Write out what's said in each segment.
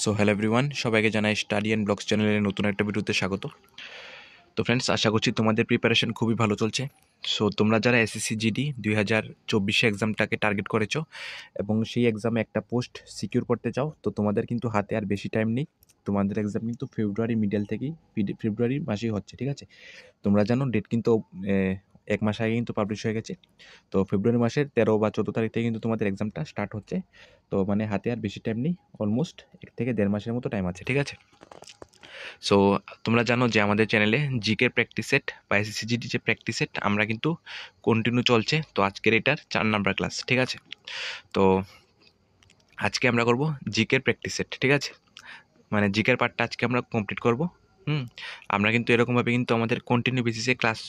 So hello everyone, সবাইকে জানাই study and blogs চ্যানেলের নতুন একটা ভিডিওতে স্বাগত। তো ফ্রেন্ডস, আশা করছি তোমাদের প্রিপারেশন খুবই ভালো চলছে। সো তোমরা যারা এসএসসি জিডি 2024 এক্সামটাকে টার্গেট করেছো এবং সেই এক্সামে একটা পোস্ট সিকিউর করতে চাও, তো তোমাদের কিন্তু হাতে আর বেশি টাইম নেই। তোমাদের এক্সাম কিন্তু ফেব্রুয়ারি মিডল থেকেই ফেব্রুয়ারি মাসেই হচ্ছে, ঠিক আছে? তোমরা জানো ডেট কিন্তু এক মাস আগে কিন্তু পাবলিশ হয়ে গেছে। তো ফেব্রুয়ারি মাসের 13 বা 14 তারিখ থেকে কিন্তু তোমাদের এক্সামটা স্টার্ট হচ্ছে। তো মানে হাতে আর বেশি টাইম নেই, অলমোস্ট 1 থেকে 1.5 মাসের মতো টাইম আছে, ঠিক আছে? সো তোমরা জানো যে আমাদের চ্যানেলে জিকে প্র্যাকটিস সেট বা এসএসসি জিডি যে প্র্যাকটিস সেট আমরা কিন্তু কন্টিনিউ চলছে। তো আজকের এটার 4 নাম্বার ক্লাস, ঠিক আছে? তো আজকে আমরা করব জিকের প্র্যাকটিস সেট, ঠিক আছে? মানে জিকের পার্টটা আজকে আমরা কমপ্লিট করব। আমরা কিন্তু এরকমভাবে কিন্তু আমাদের কন্টিনিউ বেসিসে ক্লাস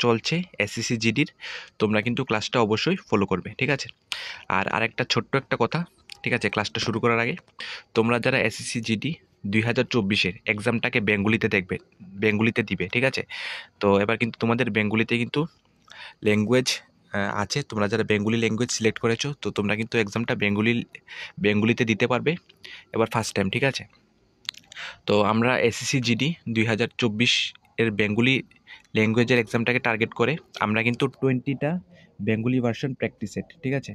চলছে এসএসসি জিডির। তোমরা কিন্তু ক্লাসটা অবশ্যই ফলো করবে, ঠিক আছে? আর আরেকটা ছোট্ট একটা কথা, ঠিক আছে, ক্লাসটা শুরু করার আগে, তোমরা যারা এসএসসি জিডি 2024-এর এক্সামটাকে বেঙ্গলিতে দেখবে, বেঙ্গলিতে দিবে, ঠিক আছে? তো এবার কিন্তু তোমাদের বেঙ্গলিতে কিন্তু ল্যাঙ্গুয়েজ আছে। তোমরা যারা বেঙ্গলি ল্যাঙ্গুয়েজ সিলেক্ট করেছো, তো তোমরা কিন্তু এক্সামটা বেঙ্গলিতে দিতে পারবে এবার ফার্স্ট টাইম, ঠিক আছে? তো আমরা এসএসসি জিডি 2024 এর বেঙ্গলি ল্যাঙ্গুয়েজের এক্সামটাকে টার্গেট করে আমরা কিন্তু 20টা বেঙ্গলি ভার্সন প্র্যাকটিস সেট, ঠিক আছে?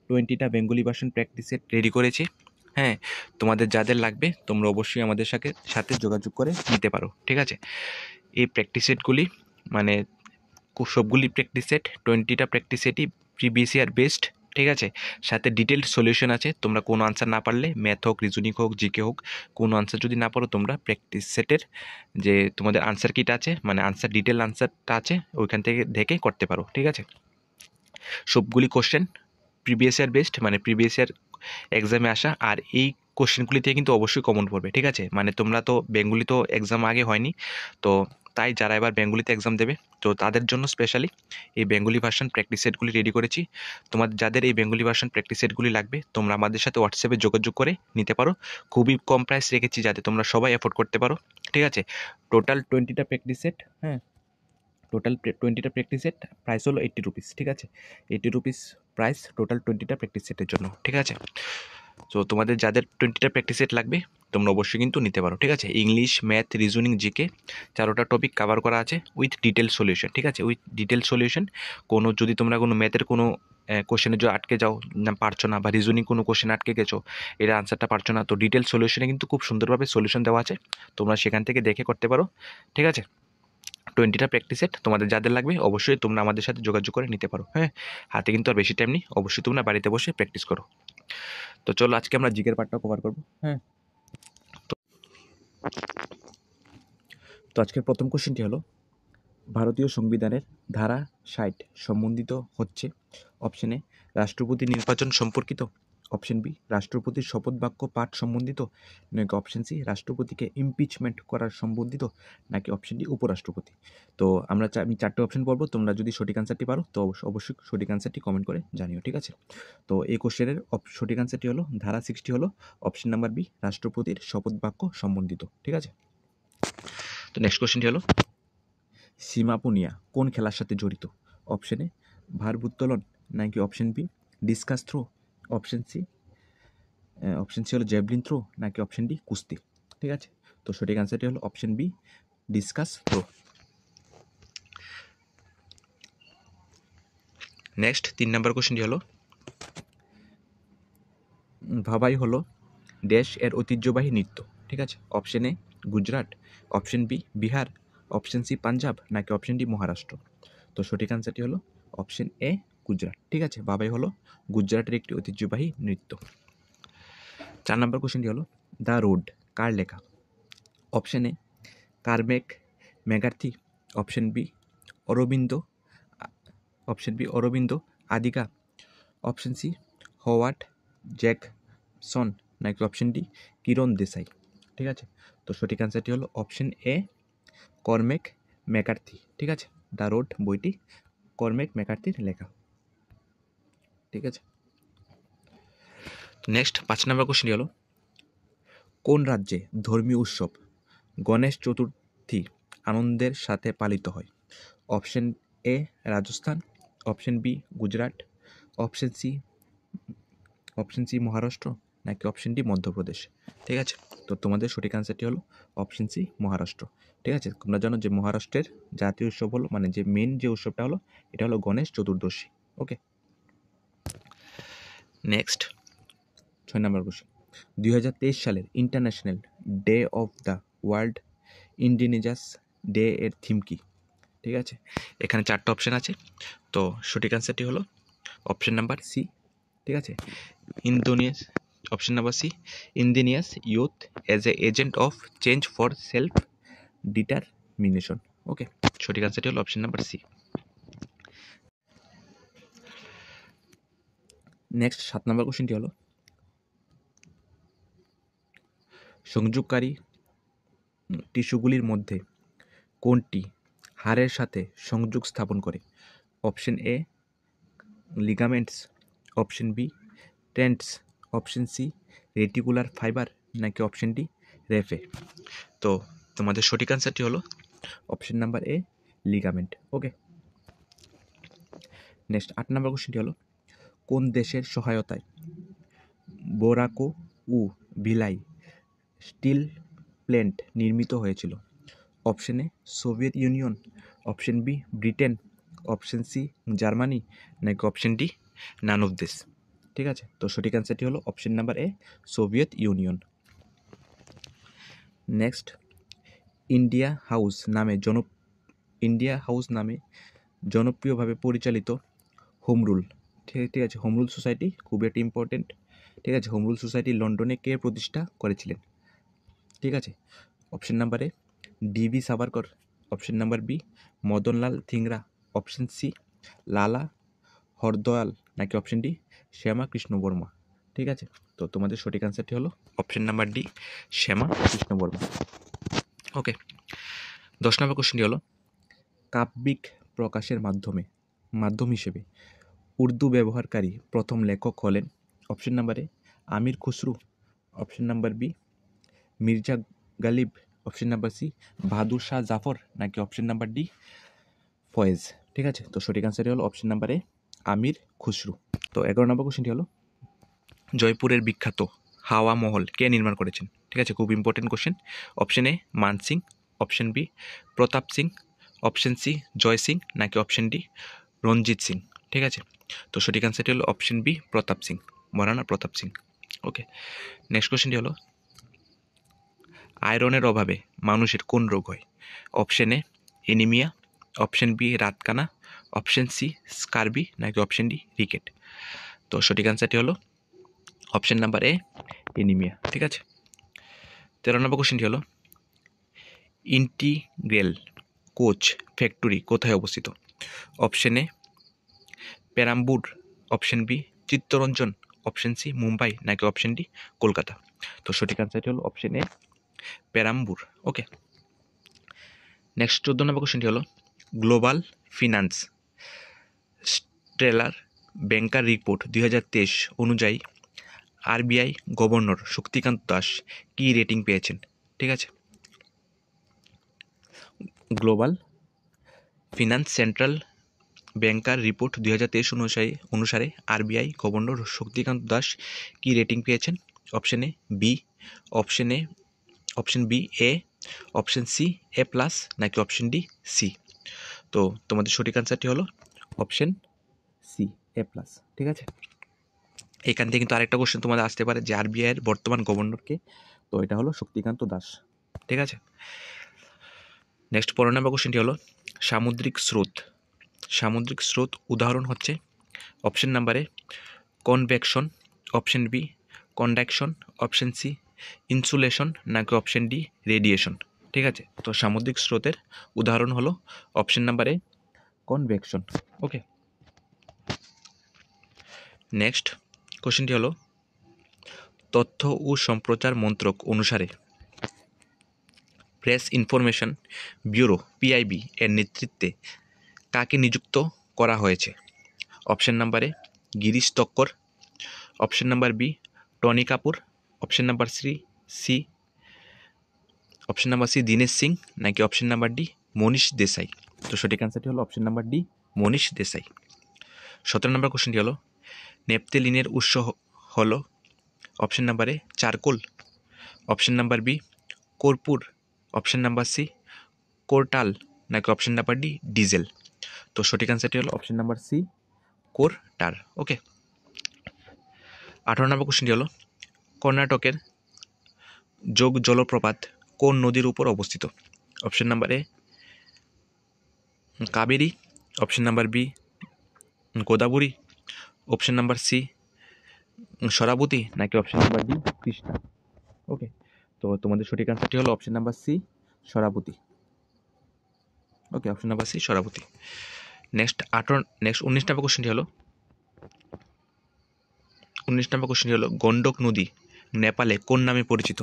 20টা Bengali version practice set ready করেছি। হ্যাঁ, তোমাদের যাদের লাগবে তোমরা অবশ্যই আমাদের সাথে যোগাযোগ করে নিতে পারো, ঠিক আছে? এই প্র্যাকটিস সেটগুলি মানে সবগুলি প্র্যাকটিস সেট 20টা প্র্যাকটিস সেটই প্রিভিয়াস ইয়ার বেস্ট, ঠিক আছে? সাথে ডিটেলড সলিউশন আছে। তোমরা কোনো আনসার না পারলে, ম্যাথ হোক, রিজনিং হোক, জিকে হোক, কোনো আনসার যদি না পারো, তোমরা প্র্যাকটিস সেটের যে তোমাদের আনসার কিট আছে, মানে আনসার ডিটেল আনসারটা আছে, ওইখান থেকে দেখে করতে পারো, ঠিক আছে? সবগুলি কোশ্চেন প্রিভিয়াস ইয়ার বেস্ট, মানে প্রিভিয়াস ইয়ার এক্সামে আসা। আর এই কোশ্চেনগুলি থেকে কিন্তু অবশ্যই কমন পড়বে, ঠিক আছে? মানে তোমরা তো বেঙ্গলি তো এক্সাম আগে হয়নি, তো তাই যারা এবার বেঙ্গলিতে এক্সাম দেবে, তো তাদের জন্য স্পেশালি এই বেঙ্গলি ভার্সন প্র্যাকটিস সেটগুলি রেডি করেছি। তোমাদের যাদের এই বেঙ্গলি ভার্সন প্র্যাকটিস সেটগুলি লাগবে, তোমরা আমাদের সাথে হোয়াটসঅ্যাপে যোগাযোগ করে নিতে পারো। খুবই কম প্রাইস রেখেছি যাতে তোমরা সবাই অ্যাফোর্ড করতে পারো, ঠিক আছে? টোটাল 20টা প্র্যাকটিস সেট, হ্যাঁ, টোটাল 20টা প্র্যাকটিস সেট প্রাইস হলো 80 রুপিস, ঠিক আছে? 80 রুপিস প্রাইস টোটাল 20টা প্র্যাকটিস সেটের জন্য, ঠিক আছে? তো তোমাদের যাদের 20টা প্র্যাকটিস সেট লাগবে তোমরা অবশ্যই কিন্তু নিতে পারো, ঠিক আছে? ইংলিশ, ম্যাথ, রিজনিং, জিকে 4টা টপিক কভার করা আছে উইথ ডিটেল সলিউশন, ঠিক আছে? With detail solution. যদি তোমরা কোনো ম্যাথের কোনো কোশ্চেনে যদি আটকে যাও, না পারছো না, বা রিজনিং কোনো কোশ্চেন আটকে গেছো, এটা আনসারটা পারছো না, তো ডিটেল সলিউশনে কিন্তু খুব সুন্দরভাবে সলিউশন দেওয়া আছে। তোমরা সেখান থেকে দেখে করতে পারো, ঠিক আছে? 20টা প্র্যাকটিস সেট তোমাদের যাদের লাগবে অবশ্যই তোমরা আমাদের সাথে যোগাযোগ করে নিতে পারো। হ্যাঁ, হাতে কিন্তু আর বেশি টাইম নেই, অবশ্যই তোমরা বাড়িতে বসে প্র্যাকটিস করো। তো চলো আজকে আমরা জিকের পার্টটা কভার করবো। হ্যাঁ, তো আজকের প্রথম কোশ্চেনটি হলো, ভারতীয় সংবিধানের ধারা 60 সম্বন্ধিত হচ্ছে অপশন এ রাষ্ট্রপতি নির্বাচন সম্পর্কিত, অপশন বি রাষ্ট্রপতির শপথ বাক্য পাঠ সম্বন্ধিত, নাকি অপশন সি রাষ্ট্রপতিকে ইমপিচমেন্ট করার সম্বন্ধিত, নাকি অপশন ডি উপরাষ্ট্রপতি। তো আমি 4টে অপশন বলবো, তোমরা যদি সঠিক আনসারটি পারো তো অবশ্যই সঠিক আনসারটি কমেন্ট করে জানিও, ঠিক আছে? তো এই কোশ্চেনের সঠিক আনসারটি হলো ধারা 60 হলো অপশন নাম্বার বি রাষ্ট্রপতির শপথ বাক্য সম্বন্ধিত, ঠিক আছে? তো নেক্সট কোশ্চেনটি হলো, সীমা পুনিয়া কোন খেলার সাথে জড়িত? অপশন এ ভারোত্তোলন, নাকি option B discus throw, option C হলো জ্যাভলিন থ্রো, নাকি অপশন ডি কুস্তি, ঠিক আছে? তো সঠিক আনসারটি হলো option B discus throw. Next 3 নম্বর কোশ্চেনটি হলো, ভাবাই হলো দেশ এর ঐতিহ্যবাহী নৃত্য, ঠিক আছে? Option A Gujarat, option B Bihar, option C Punjab, নাকি অপশন ডি মহারাষ্ট্র। তো সঠিক আনসারটি হলো অপশন এ গুজরাট, ঠিক আছে? বাবাই হলো গুজরাটের একটি ঐতিহ্যবাহী নৃত্য। 4 নম্বর কোশ্চেনটি হলো, দ্য রোড কার লেখা? Option A Cormac McCarthy, option B Aravind, Adiga, option C হোয়াট জ্যাকসন, নাকি অপশন ডি কিরণ দেসাই, ঠিক আছে? তো সঠিক আনসারটি হলো অপশন এ কর্মেক ম্যাকার্থি, ঠিক আছে? দ্য রোড বইটি কর্মেক ম্যাকার্থির লেখা, ঠিক আছে? নেক্সট 5 নম্বর কোশ্চেনটি হলো, কোন রাজ্যে ধর্মীয় উৎসব গণেশ চতুর্থী আনন্দের সাথে পালিত হয়? Option A Rajasthan, option B Gujarat, option C Maharashtra, নাকি অপশন ডি মধ্যপ্রদেশ, ঠিক আছে? তো তোমাদের সঠিক অ্যান্সারটি হলো অপশন সি, মহারাষ্ট্র। ঠিক আছে, তোমরা জানো যে মহারাষ্ট্রের জাতীয় উৎসব হলো, মানে যে মেন যে উৎসবটা হলো, এটা হলো গণেশ চতুর্দশী। ওকে, নেক্সট 6 নম্বর কোশ্চেন। 2023 সালের international day of the world indigenous day এর থিম কি? ঠিক আছে, এখানে 4টা অপশন আছে। তো সঠিক অ্যান্সারটি হলো অপশন নাম্বার সি। ঠিক আছে, ইন্দোনিয়াস, option number C, indigenous youth as a agent of change for self determination. Okay, সঠিক অ্যান্সারটি হলো অপশন নাম্বার সি। নেক্সট 7 নম্বর কোশ্চেনটি হলো সংযোগকারী টিস্যুগুলির মধ্যে কোনটি হাড়ের সাথে সংযোগ স্থাপন করে? Option A ligaments, option B tendons, option C reticular fibre, নাকি অপশন ডি রেফে। তো তোমাদের সঠিক অ্যান্সারটি হলো option number A ligament. Okay, next 8 নম্বর কোশ্চেনটি হলো কোন দেশের সহায়তায় বোরাকো ও ভিলাই স্টিল প্ল্যান্ট নির্মিত হয়েছিল? Option A Soviet Union, option B Britain, option C Germany, নাকি option D none of this. ঠিক আছে, তো সঠিক অ্যান্সারটি হলো option number A Soviet union. Next, India house নামে জনপ্রিয়ভাবে পরিচালিত হোম রুল, ঠিক আছে, হোম রুল সোসাইটি খুবই একটি ইম্পর্টেন্ট। ঠিক আছে, হোম রুল সোসাইটি লন্ডনে কে প্রতিষ্ঠা করেছিলেন? ঠিক আছে, option number A D V Savarkar, option number B Madanlal Dhingra, option C Lala Hardayal, নাকি অপশন ডি শ্যামা কৃষ্ণ বর্মা। ঠিক আছে, তো তোমাদের সঠিক অ্যান্সারটি হলো option number D Shyama Krishna Varma. Okay, 10 নম্বর কোশ্চেনটি হলো কাব্যিক প্রকাশের মাধ্যম হিসেবে উর্দু ব্যবহারকারী প্রথম লেখক হলেন? Option number A Amir Khusrau, option number B Mirza Ghalib, option number C Bahadur Shah Zafar, নাকি অপশন নাম্বার ডি ফয়েজ। ঠিক আছে, তো সঠিক অ্যান্সারটি হলো option number A Amir Khusru. তো 11 নম্বর কোশ্চেনটি হলো জয়পুরের বিখ্যাত হাওয়া মহল কে নির্মাণ করেছেন? ঠিক আছে, খুব ইম্পর্টেন্ট কোশ্চেন। অপশন এ মান Singh, option B Pratap Singh, option C জয় সিং, নাকি অপশন ডি রঞ্জিত সিং। ঠিক আছে, তো সঠিক অ্যান্সারটি হলো option B Pratap Singh, Maharana Pratap Singh. Okay, next কোশ্চেনটি হলো আয়রনের অভাবে মানুষের কোন রোগ হয়? Option A anaemia, option B রাতকানা, অপশন সি স্কারবি, নাকি অপশন ডি রিকেট। তো সঠিক অ্যান্সারটি হলো অপশন নাম্বার এ এনিমিয়া। ঠিক আছে, 13 নম্বর কোশ্চেনটি হলো ইন্টিগ্রেল কোচ ফ্যাক্টরি কোথায় অবস্থিত? Option A Perambur, option B Chittaranjan, option C Mumbai, নাকি অপশন ডি কলকাতা। তো সঠিক অ্যান্সারটি হলো অপশন এ পেরাম্বুর। ওকে, নেক্সট 14 নম্বর কোশ্চেনটি হলো গ্লোবাল ফিনান্স স্ট্রেলার ব্যাংকার রিপোর্ট 2023 অনুযায়ী আরবিআই গভর্নর শক্তিকান্ত দাস কি রেটিং পেয়েছেন? ঠিক আছে, global finance central banker report 2023 অনুসারে আরবিআই গভর্নর শক্তিকান্ত দাস কি রেটিং পেয়েছেন? Option A B, option B A, option C A plus, নাকি অপশন ডি সি। তো তোমাদের সঠিক অ্যান্সারটি হলো অপশন সি এ প্লাস। ঠিক আছে, এখান থেকে কিন্তু আরেকটা কোশ্চেন তোমাদের আসতে পারে যে আরবিআই এর বর্তমান গভর্নরকে, তো এটা হলো শক্তিকান্ত দাস। ঠিক আছে, নেক্সট 15 নম্বর কোশ্চেনটি হলো সামুদ্রিক স্রোত উদাহরণ হচ্ছে? অপশন নাম্বারে convection, option B conduction, option C insulation, নাকি অপশন ডি রেডিয়েশন। ঠিক আছে, তো সামুদ্রিক স্রোতের উদাহরণ হলো অপশন নাম্বারে কনভেকশন। ওকে, নেক্সট কোশ্চেনটি হলো তথ্য ও সম্প্রচার মন্ত্রক অনুসারে প্রেস ইনফরমেশন ব্যুরো পিআইবি এর নেতৃত্বে কাকে নিযুক্ত করা হয়েছে? Option number A Girish Thakkar, option number B Tony Kapoor, option number C Dinesh Singh, নাকি option number D Manish Desai. তো সঠিক অ্যান্সারটি হলো option number D Manish Desai. 17 নম্বর কোশ্চেনটি হলো নেপথেলিনের উৎস হলো? Option number A charcoal, option number B কর্পূর, অপশন নাম্বার সি কোরটাল, নাকি অপশন নাম্বার ডি ডিজেল। তো সঠিক অ্যান্সারটি হলো option number C coal tar. Okay, 18 নম্বর কোশ্চেনটি হলো কর্ণাটকের যোগ জলপ্রপাত কোন নদীর উপর অবস্থিত? Option number A Kaveri, option number B Godavari, option number C Sharavathi, নাকি option number D Krishna. Okay, তো তোমাদের সঠিক অ্যান্সারটি হলো option number C Sharavathi. Okay, option number C Sharavathi. Next 19 নম্বর কোশ্চেনটি হলো 19 নম্বর কোশ্চেনটি হলো গণ্ডক নদী নেপালে কোন নামে পরিচিত?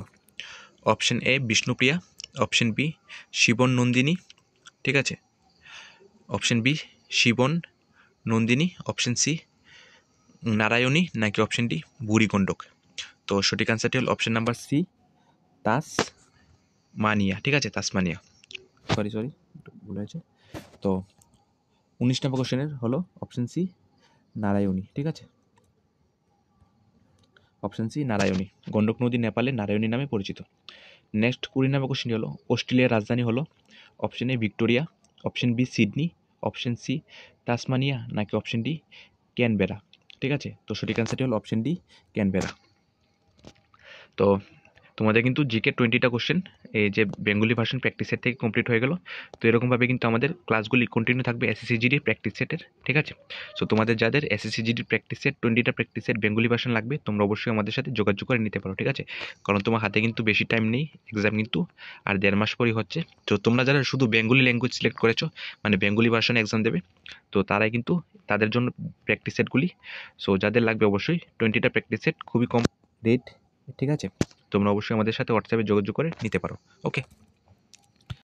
Option A Vishnupriya, option B Shivan Nandini, ঠিক আছে, option B Shivan Nandini, option C Narayani, নাকি অপশন ডি বুড়ি গণ্ডক। তো সঠিক অ্যান্সারটি হল অপশন নাম্বার সি তাসমানিয়া, ঠিক আছে, তাসমানিয়া। সরি ভুল হয়েছে। তো 19 নম্বর কোশ্চেনের হলো অপশন সি নারায়ণী, ঠিক আছে, অপশন সি নারায়ণী। গণ্ডক নদী নেপালে নারায়ণী নামে পরিচিত। নেক্সট 20 নম্বর কোশ্চেনটি হলো অস্ট্রেলিয়ার রাজধানী হলো option A Victoria, option B Sydney, option C Tasmania, নাকি অপশন ডি ক্যানবেরা, ঠিক আছে। তো সঠিক অ্যান্সারটি হলো অপশন ডি ক্যানবেরা। তো তোমাদের কিন্তু জিকে 20টা কোশ্চেন এই যে বেঙ্গলি ভার্সন প্র্যাকটিস সেট থেকে কমপ্লিট হয়ে গেল। তো এরকমভাবে কিন্তু আমাদের ক্লাসগুলি কন্টিনিউ থাকবে এসএসসি জিডি প্র্যাকটিস সেটের, ঠিক আছে। সো তোমাদের যাদের এসএসসি জিডি প্র্যাকটিস সেট 20টা প্র্যাকটিস সেট বেঙ্গলি ভার্সন লাগবে, তোমরা অবশ্যই আমাদের সাথে যোগাযোগ করে নিতে পারো, ঠিক আছে। কারণ তোমার হাতে কিন্তু বেশি টাইম নেই, এক্সাম কিন্তু আর 1.5 মাস পরই হচ্ছে। তো তোমরা যারা শুধু বেঙ্গলি ল্যাঙ্গুয়েজ সিলেক্ট করেছো, মানে বেঙ্গলি ভার্সনে এক্সাম দেবে, তো তারাই কিন্তু তাদের জন্য প্র্যাকটিস সেটগুলি। সো যাদের লাগবে অবশ্যই 20টা প্র্যাকটিস সেট খুবই কম রেট, ঠিক আছে। তোমরা অবশ্যই আমাদের সাথে হোয়াটসঅ্যাপে যোগাযোগ করে নিতে পারো। ওকে।